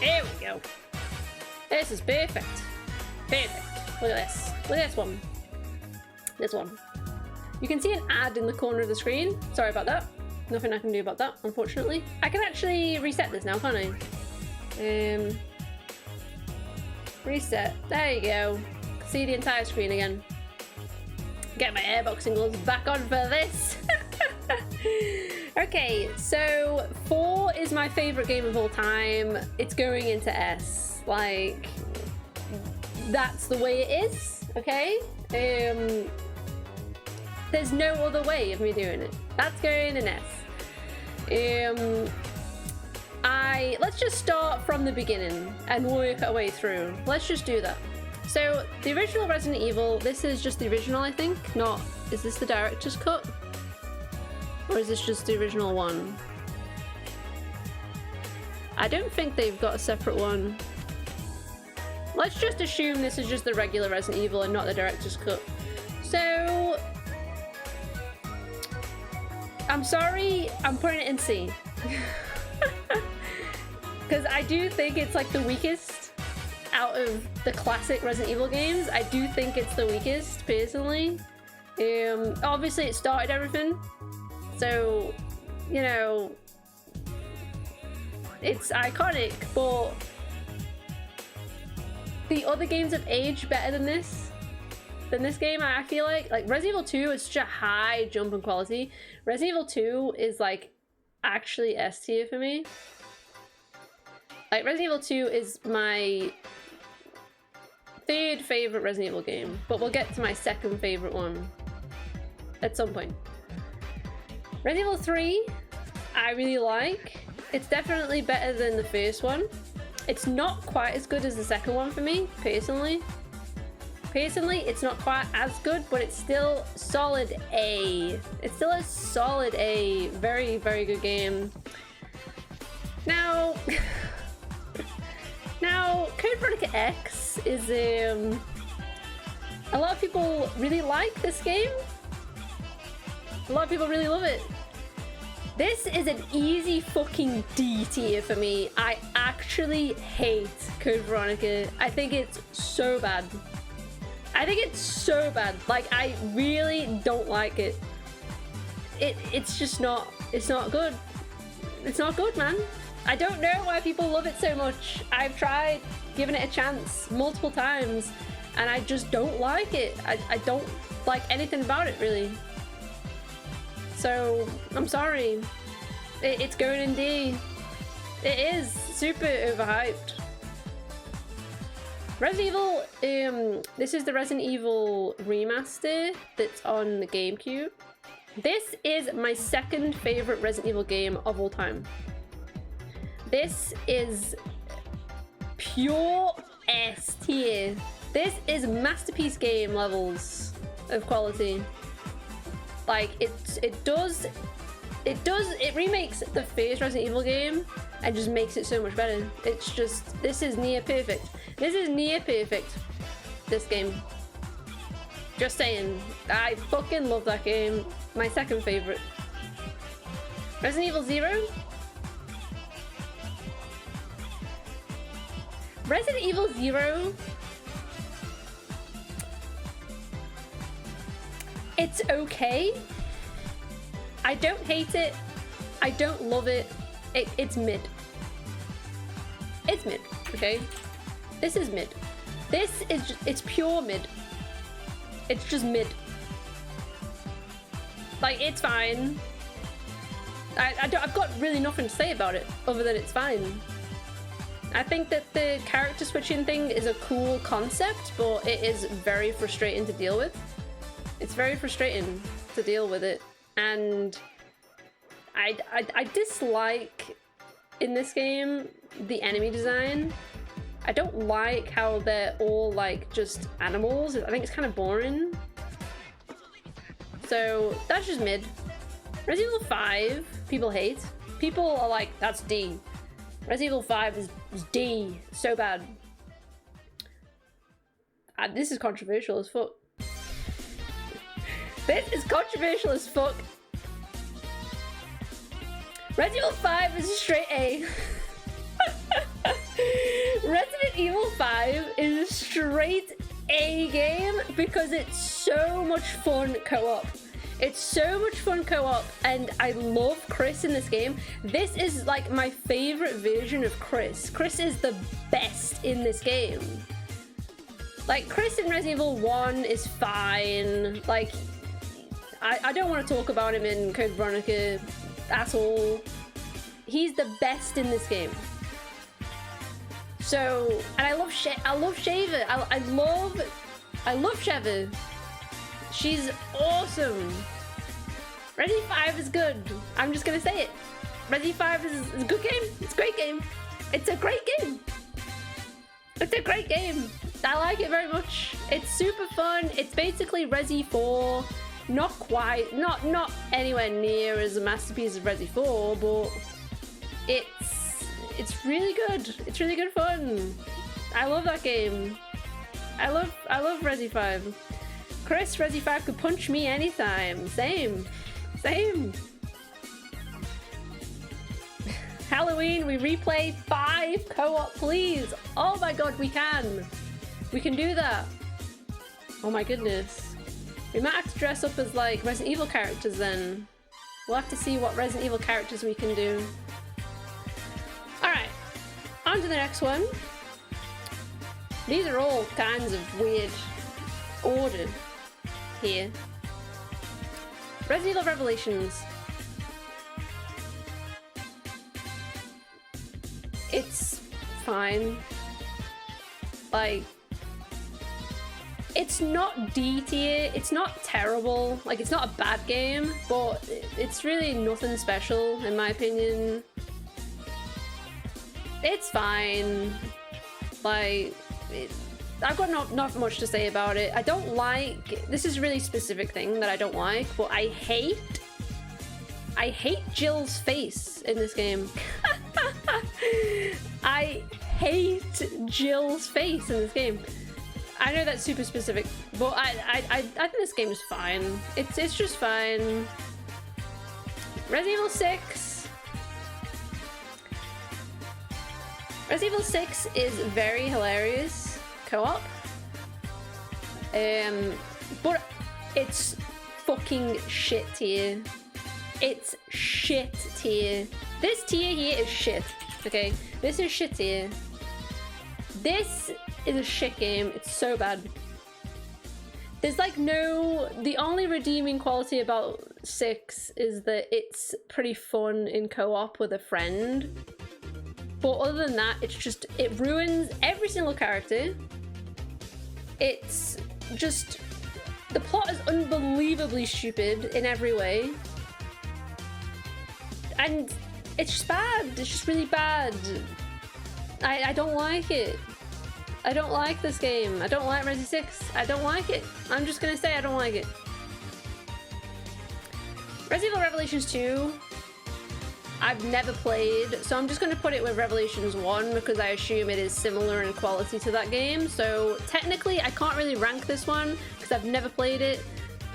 Here we go. This is perfect. Perfect. Look at this. Look at this one. This one. You can see an ad in the corner of the screen. Sorry about that. Nothing I can do about that, unfortunately. I can actually reset this now, can't I? Reset. There you go. See the entire screen again. Get my airboxing gloves back on for this. Okay, so 4 is my favorite game of all time. It's going into S. Like, that's the way it is, okay? There's no other way of me doing it. That's going in S. Let's just start from the beginning and work our way through. Let's just do that. So, the original Resident Evil, this is just the original, I think. Not, is this the director's cut? Or is this just the original one? I don't think they've got a separate one. Let's just assume this is just the regular Resident Evil and not the director's cut. So, I'm sorry, I'm putting it in C. Because I do think it's like the weakest out of the classic Resident Evil games. I do think it's the weakest, personally. Obviously it started everything. So, you know, it's iconic, but the other games have aged better than this game. I feel like Resident Evil 2 is such a high jump in quality. Resident Evil 2 is like actually S tier for me. Like, Resident Evil 2 is my 3rd favorite Resident Evil game, but we'll get to my 2nd favorite one at some point. Resident Evil 3, I really like. It's definitely better than the first one. It's not quite as good as the second one for me, personally. Personally, it's not quite as good, but it's still solid A. It's still a solid A. Very, very good game. Now, Code Veronica X is, a lot of people really like this game. A lot of people really love it. This is an easy fucking D tier for me. I actually hate Code Veronica. I think it's so bad. I think it's so bad. Like, I really don't like it. It's just not, it's not good. It's not good, man. I don't know why people love it so much. I've tried giving it a chance multiple times and I just don't like it. I don't like anything about it, really. So, I'm sorry. It's going in D. It is super overhyped. Resident Evil, this is the Resident Evil remaster that's on the GameCube. This is my 2nd favorite Resident Evil game of all time. This is pure S tier. This is masterpiece game levels of quality. Like, it remakes the first Resident Evil game and just makes it so much better. It's just, this is near perfect. This is near perfect, this game. Just saying, I fucking love that game. My 2nd favorite. Resident Evil 0. Resident Evil 0. It's okay. I don't hate it. I don't love it. It's mid. It's mid, okay? This is mid. This is just, it's pure mid. It's just mid. Like, it's fine. I've got really nothing to say about it other than it's fine. I think that the character switching thing is a cool concept, but it is very frustrating to deal with. It's very frustrating to deal with it, and I dislike in this game the enemy design. I don't like how they're all like just animals. I think it's kind of boring. So that's just mid. Resident Evil 5, people hate. People are like, that's D. Resident Evil 5 is D. So bad. This is controversial as fuck. This is controversial as fuck. Resident Evil 5 is a straight A. 5 is a straight A game because it's so much fun co-op. It's so much fun co-op, and I love Chris in this game. This is like my favorite version of Chris. Chris is the best in this game. Like, Chris in Resident Evil 1 is fine. Like, I don't want to talk about him in Code Veronica at all. He's the best in this game. So, and I love Shaver. I love Shaver. She's awesome. Resi 5 is good. I'm just gonna say it. Resi 5 is a good game. It's a great game. It's a great game. It's a great game. I like it very much. It's super fun. It's basically Resi 4. Not quite, not anywhere near as a masterpiece as Resi 4, but it's really good. It's really good fun. I love that game. I love Resi 5. Chris, Resi 5 could punch me anytime. Same. Halloween, we replay 5 co-op, please. Oh my god, we can. We can do that. Oh my goodness. We might have to dress up as like Resident Evil characters then. We'll have to see what Resident Evil characters we can do. Alright, on to the next one. These are all kinds of weird order here. Resident Evil Revelations. It's fine. Like, it's not D tier, it's not terrible, like it's not a bad game, but it's really nothing special in my opinion. It's fine. Like, I've got not much to say about it. I don't like, this is a really specific thing that I don't like, but I hate Jill's face in this game. I hate Jill's face in this game. I know that's super specific, but I think this game is fine. It's just fine. Resident Evil 6. Resident Evil 6 is very hilarious co-op. But it's fucking shit tier. It's shit tier. This tier here is shit. Okay, this is shit tier. This is a shit game. It's so bad. There's like no... The only redeeming quality about 6 is that it's pretty fun in co-op with a friend. But other than that, it's just... It ruins every single character. It's just... The plot is unbelievably stupid in every way. And it's just bad. It's just really bad. I don't like it. I don't like this game. I don't like Resi 6. I don't like it. I'm just gonna say I don't like it. Resident Evil Revelations 2, I've never played, so I'm just gonna put it with Revelations 1 because I assume it is similar in quality to that game. So technically I can't really rank this one because I've never played it,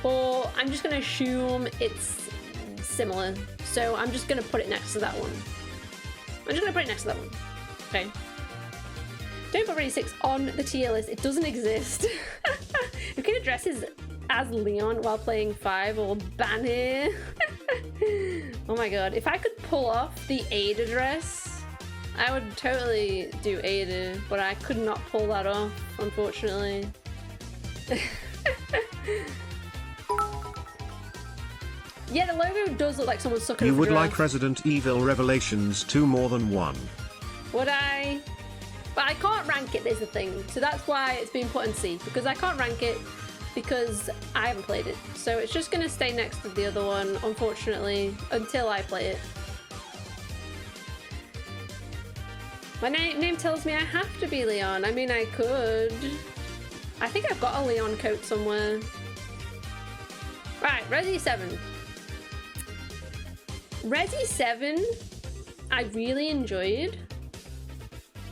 but I'm just gonna assume it's similar. So I'm just gonna put it next to that one. Okay. Don't put Resi 6 on the tier list. It doesn't exist. You can address it as Leon while playing 5 or ban here. Oh my god. If I could pull off the Ada dress, I would totally do Ada, but I could not pull that off, unfortunately. Yeah, the logo does look like someone's sucking You off a would giraffe. like Resident Evil Revelations 2 more than 1. Would I? But I can't rank it, there's the thing. So that's why it's been put in C, because I can't rank it because I haven't played it. So it's just gonna stay next to the other one, unfortunately, until I play it. My name tells me I have to be Leon. I mean, I could. I think I've got a Leon coat somewhere. Right, Resi 7. Resi 7, I really enjoyed.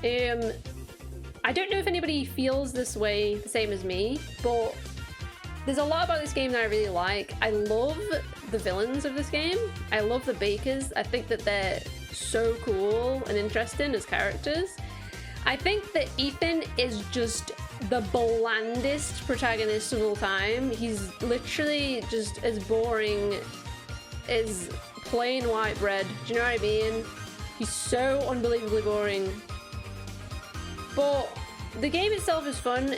I don't know if anybody feels this way the same as me, but there's a lot about this game that I really like. I love the villains of this game. I love the Bakers. I think that they're so cool and interesting as characters. I think that Ethan is just the blandest protagonist of all time. He's literally just as boring as plain white bread. Do you know what I mean? He's so unbelievably boring. But the game itself is fun.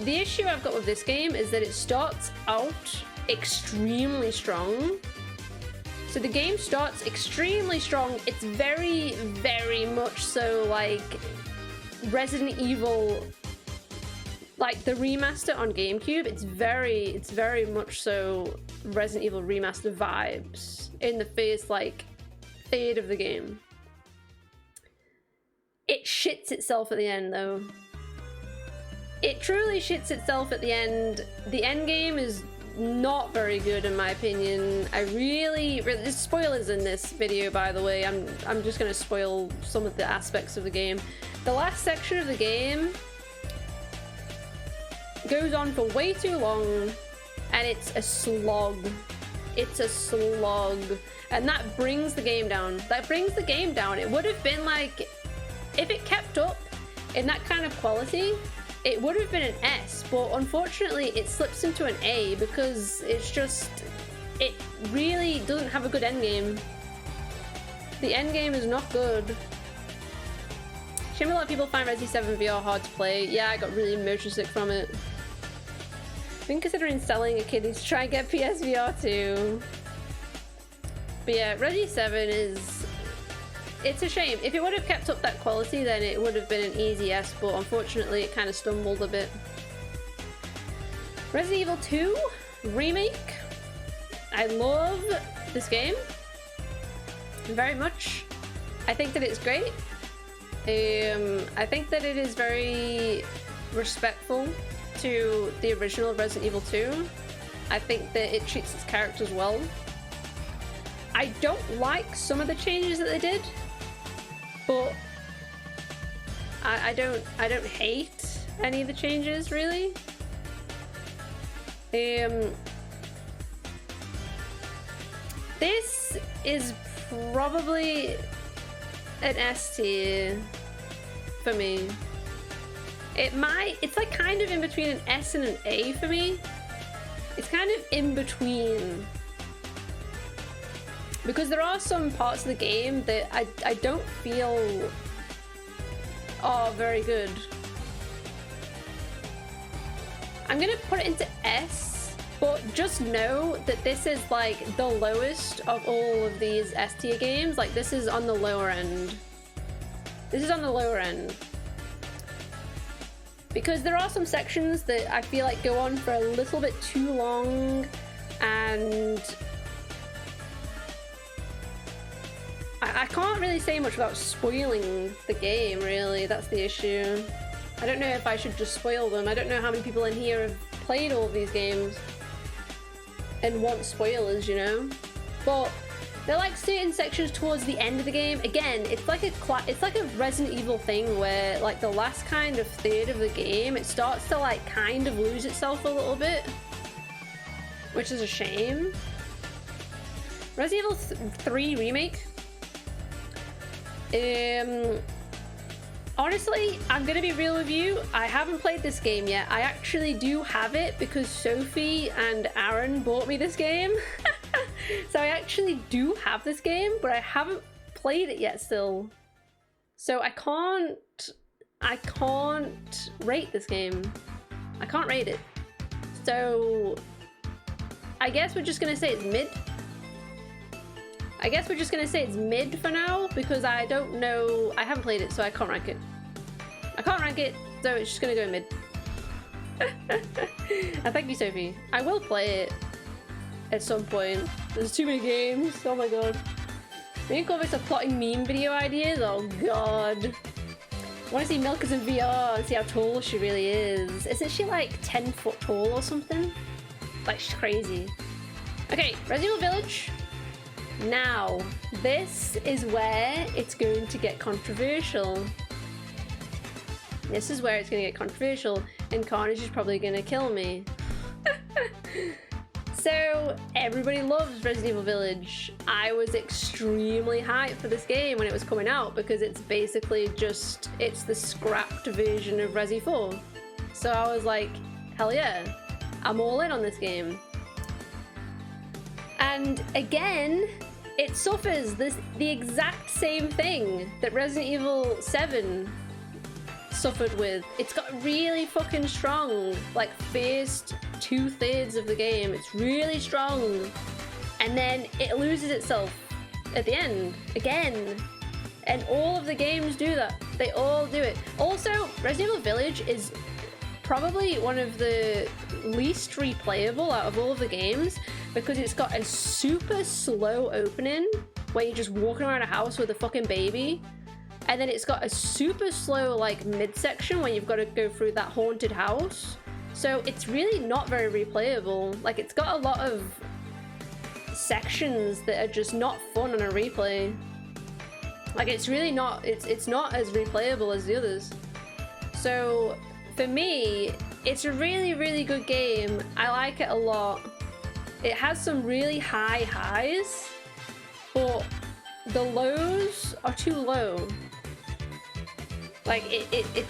The issue I've got with this game is that it starts out extremely strong. So the game starts extremely strong. It's very, very much so like Resident Evil, like the remaster on GameCube. It's very much so Resident Evil remaster vibes in the first like third of the game. It shits itself at the end though. It truly shits itself at the end. The end game is not very good in my opinion. There's spoilers in this video, by the way. I'm just gonna spoil some of the aspects of the game. The last section of the game goes on for way too long, and it's a slog. It's a slog, and that brings the game down. It would have been like, if it kept up in that kind of quality, it would have been an S, but unfortunately it slips into an A because it's just, it really doesn't have a good endgame. The endgame is not good. Shame a lot of people find Resi 7 VR hard to play. Yeah, I got really motion sick from it. Been considering selling a kidney to try and get PSVR too. But yeah, Resi 7 is, it's a shame. If it would have kept up that quality, then it would have been an easy S, but unfortunately it kind of stumbled a bit. Resident Evil 2 Remake. I love this game very much. I think that it's great. I think that it is very respectful to the original Resident Evil 2. I think that it treats its characters well. I don't like some of the changes that they did, but I don't hate any of the changes really. This is probably an S tier for me. It's like kind of in between an S and an A for me. It's kind of in between, because there are some parts of the game that I don't feel are very good. I'm gonna put it into S, but just know that this is like the lowest of all of these S tier games. Like, this is on the lower end. This is on the lower end. Because there are some sections that I feel like go on for a little bit too long, and I can't really say much without spoiling the game, really. That's the issue. I don't know if I should just spoil them. I don't know how many people in here have played all of these games and want spoilers, you know? But they're like certain sections towards the end of the game. Again, it's like a Resident Evil thing where like the last kind of third of the game, it starts to like kind of lose itself a little bit, which is a shame. Resident Evil 3 Remake. Honestly, I'm gonna be real with you. I haven't played this game yet. I actually do have it because Sophie and Aaron bought me this game. So I actually do have this game, but I haven't played it yet still. So I can't rate this game. I can't rate it. So I guess we're just gonna say it's mid. I guess we're just gonna say it's mid for now, because I don't know, I haven't played it, so I can't rank it. I can't rank it, so it's just gonna go mid. And thank you, Sophie. I will play it at some point. There's too many games, oh my god. Me and Corvus are plotting meme video ideas, oh god. I wanna see Milkers in VR and see how tall she really is. Isn't she like 10 foot tall or something? Like, she's crazy. Okay, Resident Evil Village. Now, this is where it's going to get controversial. This is where it's going to get controversial, and Carnage is probably going to kill me. So everybody loves Resident Evil Village. I was extremely hyped for this game when it was coming out because it's basically just, it's the scrapped version of Resi 4. So I was like, hell yeah, I'm all in on this game. And again, it suffers the exact same thing that Resident Evil 7 suffered with. It's got really fucking strong, like first 2/3 of the game. It's really strong. And then it loses itself at the end, again. And all of the games do that. They all do it. Also, Resident Evil Village is probably one of the least replayable out of all of the games because it's got a super slow opening where you're just walking around a house with a fucking baby. And then it's got a super slow like midsection where you've got to go through that haunted house. So it's really not very replayable. Like it's got a lot of sections that are just not fun on a replay. Like it's really not, it's not as replayable as the others. So for me, it's a really, really good game. I like it a lot. It has some really high highs, but the lows are too low. Like it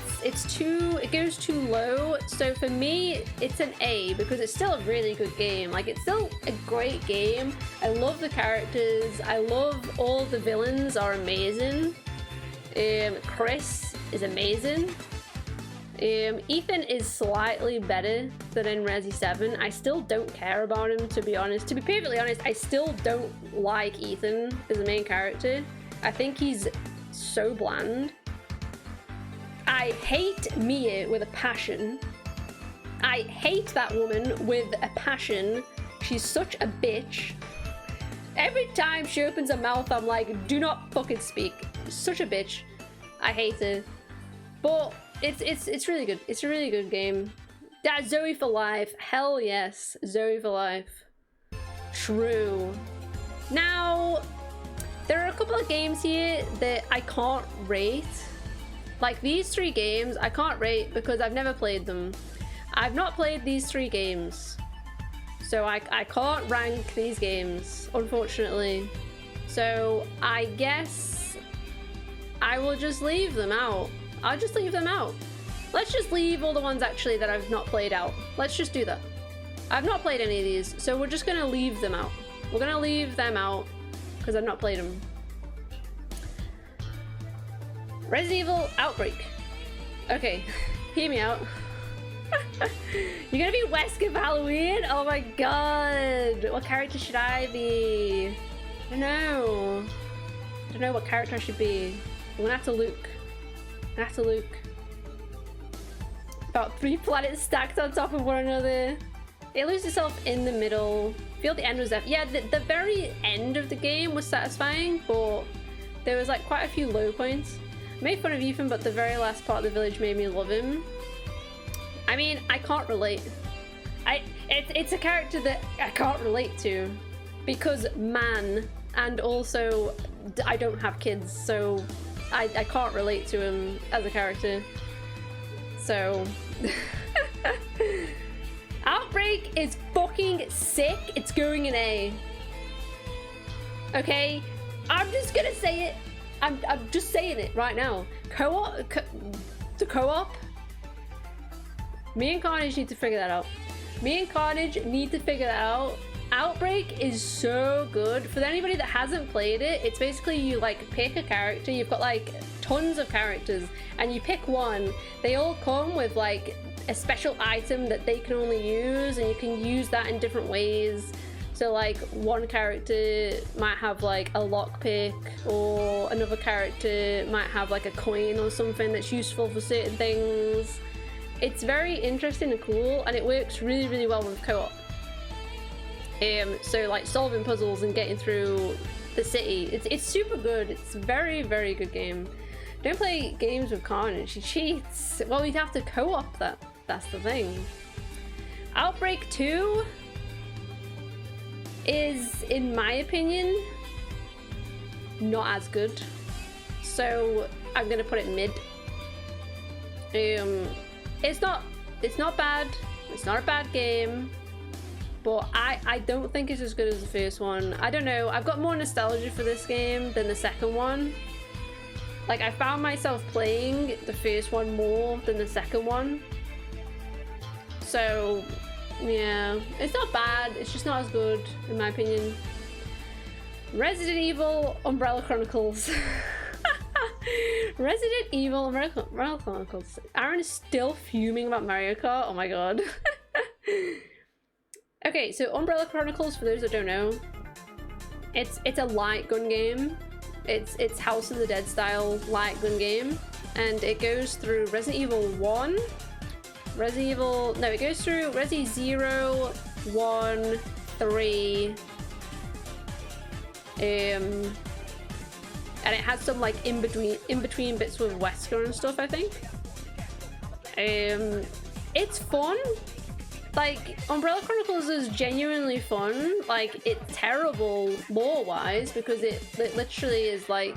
goes too low. So for me, it's an A because it's still a really good game. Like it's still a great game. I love the characters. I love all the villains are amazing. Chris is amazing. Ethan is slightly better than in Resi 7. I still don't care about him, to be honest. To be perfectly honest, I still don't like Ethan as the main character. I think he's so bland. I hate Mia with a passion. I hate that woman with a passion. She's such a bitch. Every time she opens her mouth, I'm like, do not fucking speak. Such a bitch. I hate her. But it's really good. It's a really good game. That Zoe for life. Hell yes. Zoe for life. True. Now, there are a couple of games here that I can't rate. Like these 3 games, I can't rate because I've never played them. I've not played these 3 games. So I can't rank these games, unfortunately. So I guess I will just leave them out. I'll just leave them out. Let's just leave all the ones actually that I've not played out. Let's just do that. I've not played any of these, so we're just gonna leave them out. We're gonna leave them out because I've not played them. Resident Evil Outbreak. Okay, hear me out. You're gonna be Wesker for Halloween? Oh my god. What character should I be? I don't know. I don't know what character I should be. I'm gonna have to look. About 3 planets stacked on top of one another. It loses itself in the middle. I feel the end was yeah, the very end of the game was satisfying, but there was like quite a few low points. I made fun of Ethan, but the very last part of the village made me love him. I mean, I can't relate. It's a character that I can't relate to because man, and also I don't have kids, so I can't relate to him as a character. So Outbreak is fucking sick. It's going in A. Okay, I'm just gonna say it. I'm just saying it right now. The co-op. Me and Carnage need to figure that out. Me and Carnage need to figure that out. Outbreak is so good. For anybody that hasn't played it, it's basically you like pick a character. You've got like tons of characters and you pick one. They all come with like a special item that they can only use, and you can use that in different ways. So like one character might have like a lockpick, or another character might have like a coin or something that's useful for certain things. It's very interesting and cool, and it works really, really well with co-op. So like solving puzzles and getting through the city, it's super good. It's a very, very good game. Don't play games with Carnage, he cheats. Well, we'd have to co-op that, that's the thing. Outbreak 2 is, in my opinion, not as good. So I'm gonna put it mid. It's not bad. It's not a bad game, but I don't think it's as good as the first one. I don't know, I've got more nostalgia for this game than the second one. Like, I found myself playing the first one more than the second one. So, yeah, it's not bad, it's just not as good, in my opinion. Resident Evil Umbrella Chronicles. Resident Evil Umbrella Chronicles. Aaron is still fuming about Mario Kart, oh my god. Okay, so Umbrella Chronicles, for those that don't know, it's a light gun game. It's House of the Dead style light gun game, and it goes through Resident Evil 1, it goes through Resi 0, 1, 3, and it has some like in between bits with Wesker and stuff, I think. It's fun. Like, Umbrella Chronicles is genuinely fun. Like, it's terrible lore-wise because it literally is like,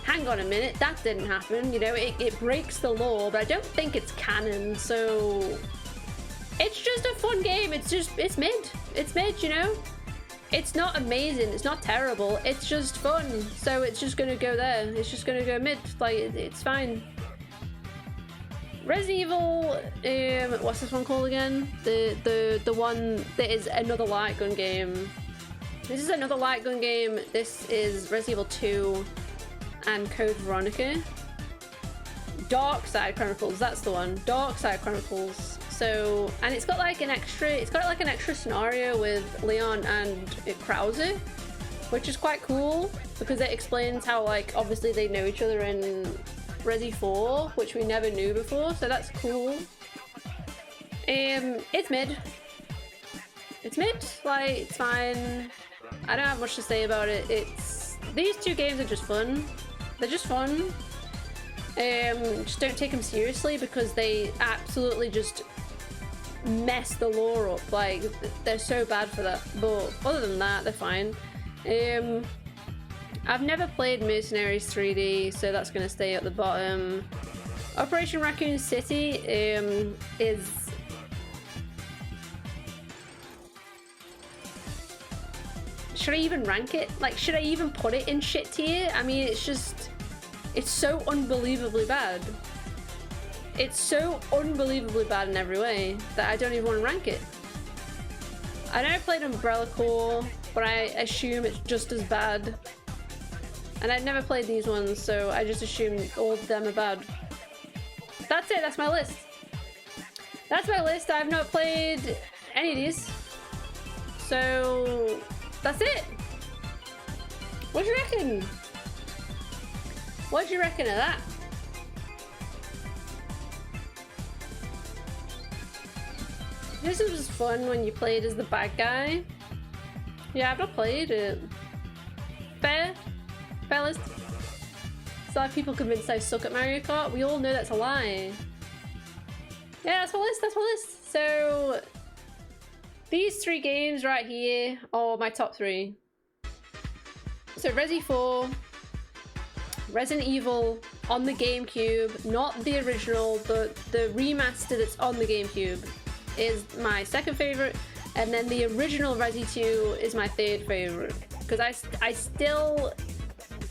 hang on a minute, that didn't happen, you know, it breaks the lore, but I don't think it's canon, so it's just a fun game. It's mid, you know? It's not amazing, it's not terrible, it's just fun, so it's just gonna go there. It's just gonna go mid, like, it's fine. Resident Evil, what's this one called again? The one that is another light gun game. This is another light gun game. This is Resident Evil 2 and Code Veronica. Dark Side Chronicles, that's the one. Dark Side Chronicles. So, and it's got like an extra scenario with Leon and Krauser, which is quite cool because it explains how, like, obviously they know each other in Resi 4, which we never knew before, so that's cool. It's mid. It's mid, like, it's fine. I don't have much to say about it. These two games are just fun. They're just fun. Just don't take them seriously because they absolutely just mess the lore up. Like, they're so bad for that. But other than that, they're fine. I've never played Mercenaries 3D, so that's going to stay at the bottom. Operation Raccoon City is... Should I even rank it? Like, should I even put it in shit tier? I mean, it's just... It's so unbelievably bad. It's so unbelievably bad in every way that I don't even want to rank it. I know I played Umbrella Corps, but I assume it's just as bad. And I've never played these ones, so I just assume all of them are bad. That's it, that's my list. That's my list. I've not played any of these. So, that's it. What do you reckon? What do you reckon of that? This was fun when you played as the bad guy. Yeah, I've not played it. Fair. Fellas, so have people convinced I suck at Mario Kart? We all know that's a lie. Yeah, that's my list, that's my list. So, these three games right here are my top three. So, Resi 4, Resident Evil on the GameCube, not the original, but the remaster that's on the GameCube is my second favorite, and then the original Resi 2 is my third favorite. Because I still...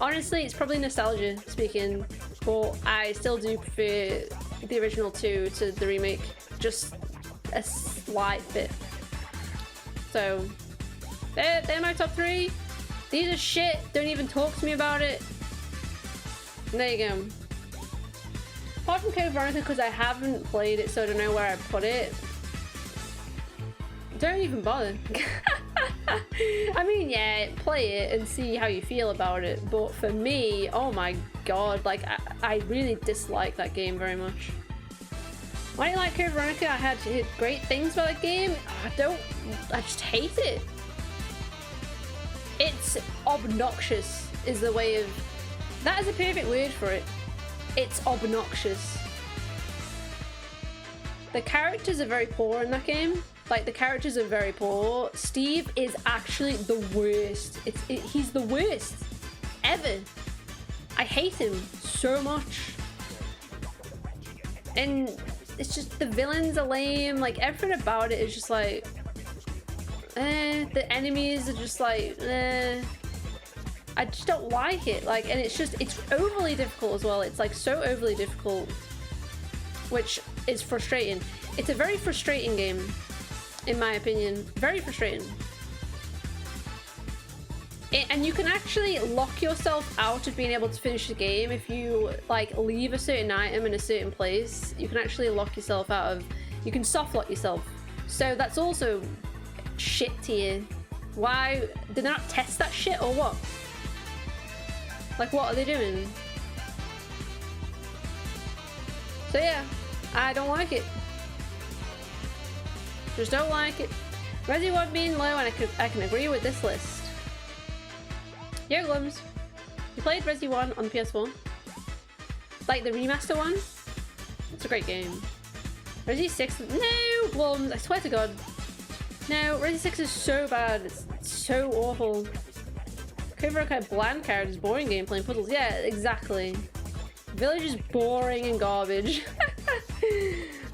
Honestly, it's probably nostalgia speaking, but I still do prefer the original 2 to the remake, just a slight bit. So, they're my top three. These are shit, don't even talk to me about it. And there you go. Apart from Code Veronica, because I haven't played it, so I don't know where I put it. Don't even bother. I mean, yeah, play it and see how you feel about it, but for me, oh my god, like, I really dislike that game very much. Why do you like Code Veronica? I had great things about that game. I just hate it. It's obnoxious is the way of... That is a perfect word for it. It's obnoxious. The characters are very poor in that game. Like, the characters are very poor. Steve is actually the worst. He's the worst ever. I hate him so much. And it's just, the villains are lame. Like, everything about it is just like, The enemies are just like, I just don't like it. Like, and it's overly difficult as well. It's like so overly difficult, which is frustrating. It's a very frustrating game, in my opinion. Very frustrating. And you can actually lock yourself out of being able to finish the game if you like leave a certain item in a certain place. You can actually lock yourself out of, you can soft lock yourself. So that's also shit tier. Why did they not test that shit or what? Like, what are they doing? So yeah, I don't like it. Just don't like it. Resi 1 being low, and I can agree with this list. Yo, Glums. You played Resi 1 on the PS4? Like the remaster one? It's a great game. Resi 6... No, Glums! I swear to God. No, Resi 6 is so bad. It's so awful. Veronica kind of bland characters, boring gameplay and puzzles. Yeah, exactly. Village is boring and garbage.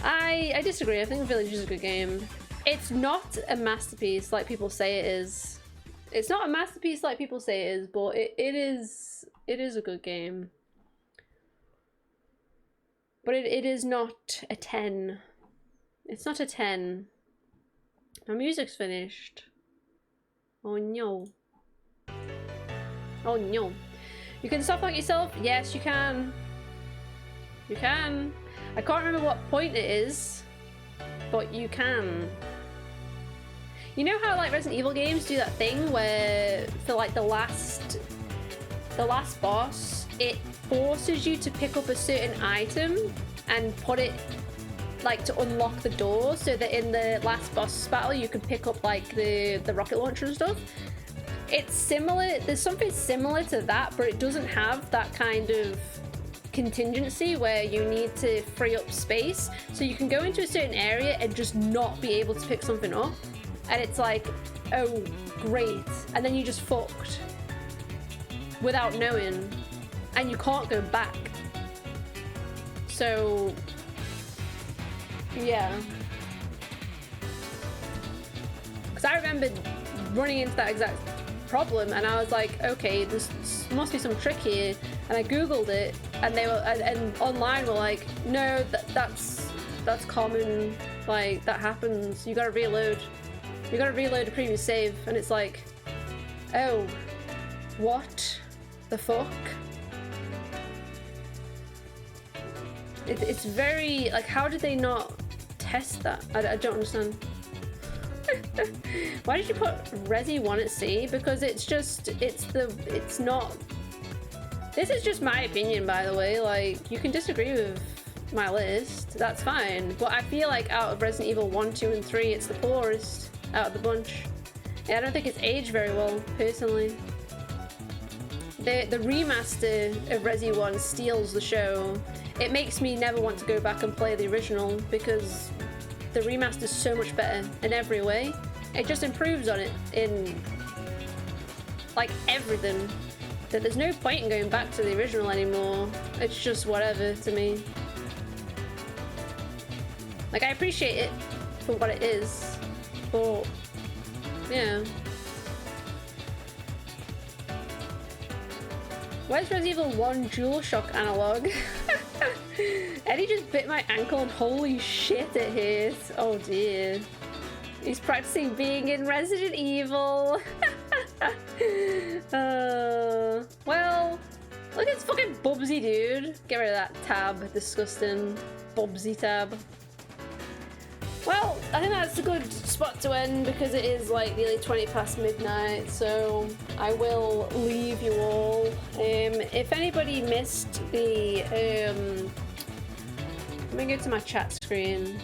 I disagree. I think Village is a good game. It's not a masterpiece like people say it is. It's not a masterpiece like people say it is, but it is a good game. But it is not a 10. It's not a 10. My music's finished. Oh no. Oh no. You can soft lock yourself? Yes, you can. You can. I can't remember what point it is, but you can. You know how like Resident Evil games do that thing where for like the last boss, it forces you to pick up a certain item and put it like to unlock the door, so that in the last boss battle you can pick up like the rocket launcher and stuff. It's similar, there's something similar to that, but it doesn't have that kind of contingency where you need to free up space. So you can go into a certain area and just not be able to pick something up. And it's like, oh, great. And then you just fucked without knowing. And you can't go back. So, yeah. Because I remember running into that exact problem and I was like, okay, this must be some trick here. And I googled it and they were, and online were like, no, that's common. Like, that happens. You gotta reload. You gotta reload a previous save, and it's like, oh, what the fuck? It's very, like, how did they not test that? I don't understand. Why did you put Resi 1 at C? Because it's not, this is just my opinion, by the way. Like, you can disagree with my list, that's fine, but I feel like out of Resident Evil 1, 2, and 3, it's the poorest out of the bunch. Yeah, I don't think it's aged very well, personally. The remaster of Resi 1 steals the show. It makes me never want to go back and play the original because the remaster is so much better in every way. It just improves on it in like everything. That there's no point in going back to the original anymore. It's just whatever to me. Like, I appreciate it for what it is, but yeah. Where's Resident Evil 1 DualShock analog? Eddie just bit my ankle and holy shit it hurts. Oh dear. He's practicing being in Resident Evil. Well, look, it's fucking Bubsy, dude. Get rid of that tab. Disgusting. Bubsy tab. Well, I think that's a good spot to end because it is like nearly 20 past midnight, so I will leave you all. If anybody missed the let me go to my chat screen.